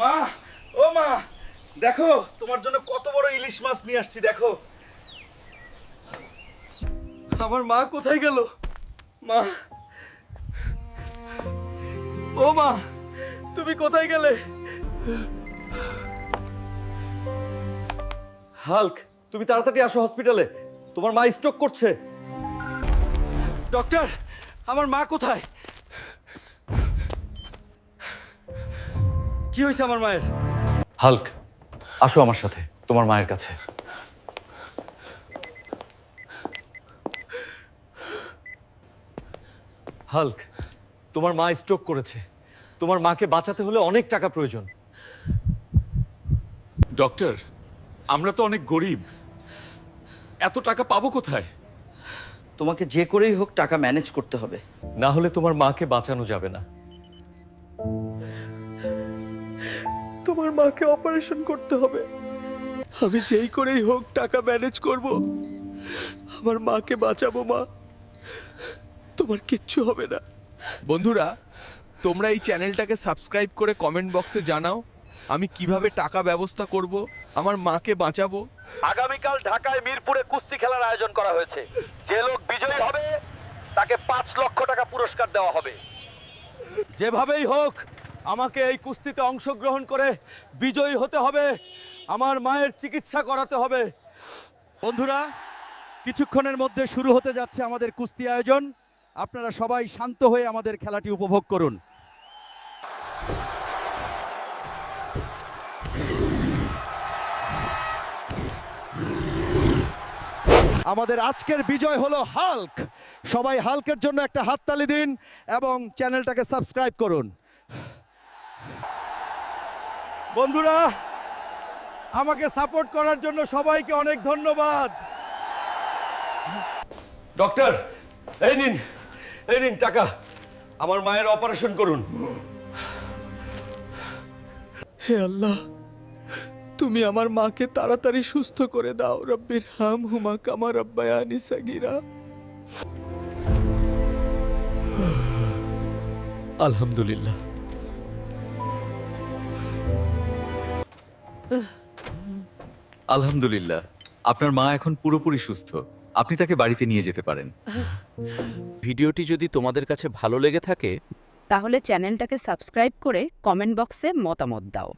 মা, ও মা, দেখো তোমার জন্য কত বড় ইলিশ মাছ নিয়ে আসছি দেখো। আমার মা কোথায় গেল? মা, ও মা, তুমি কোথায় গেলে? হাল্ক, তুমি তাড়াতাড়ি আসো হসপিটালে, তোমার মা স্ট্রোক করছে। ডক্টর, আমার মা কোথায়? কি হয়েছে আমার মায়ের? হাল্ক, আসো আমার সাথে তোমার মায়ের কাছে। হাল্ক, তোমার মা স্ট্রোক করেছে, তোমার মাকে বাঁচাতে হলে অনেক টাকা প্রয়োজন। ডক্টর, আমরা তো অনেক গরিব, এত টাকা পাবো কোথায়? তোমাকে যে করেই হোক টাকা ম্যানেজ করতে হবে। না হলে তোমার মাকে বাঁচানো যাবে না। তোমার মাকে অপারেশন করতে হবে। আমি যেই করেই হোক টাকা ম্যানেজ করব, আমার মাকে বাঁচাবো। মা, তোমার কিচ্ছু হবে না। বন্ধুরা, তোমরা এই চ্যানেলটাকে সাবস্ক্রাইব করে কমেন্ট বক্সে জানাও আমি কিভাবে টাকা ব্যবস্থা করব, আমার মাকে বাঁচাবো। আগামীকাল ঢাকায় মিরপুরে কুস্তি খেলার আয়োজন করা হয়েছে। যে লোক বিজয়ী হবে তাকে 5 লক্ষ টাকা পুরস্কার দেওয়া হবে। যেভাবেই হোক আমাকে এই কুস্তিতে অংশগ্রহণ করে বিজয়ী হতে হবে, আমার মায়ের চিকিৎসা করাতে হবে। বন্ধুরা, কিছুক্ষণের মধ্যে শুরু হতে যাচ্ছে আমাদের কুস্তি আয়োজন। আপনারা সবাই শান্ত হয়ে আমাদের খেলাটি উপভোগ করুন। আমাদের আজকের বিজয় হলো হাল্ক। সবাই হাল্কের জন্য একটা হাততালি দিন এবং চ্যানেলটাকে সাবস্ক্রাইব করুন। বন্ধুরা, আমাকে সাপোর্ট করার জন্য সবাইকে অনেক ধন্যবাদ। ডক্টর, এই নিন, এই নিন টাকা, আমার মায়ের অপারেশন করুন। হে আল্লাহ, তুমি আমার মাকে তাড়াতাড়ি সুস্থ করে দাও। রব্বির হাম হুমা কামা রব্বায়ানি সাগীরা। আলহামদুলিল্লাহ। আলহামদুলিল্লাহ, আপনার মা এখন পুরোপুরি সুস্থ, আপনি তাকে বাড়িতে নিয়ে যেতে পারেন। ভিডিওটি যদি তোমাদের কাছে ভালো লেগে থাকে তাহলে চ্যানেলটাকে সাবস্ক্রাইব করে কমেন্ট বক্সে মতামত দাও।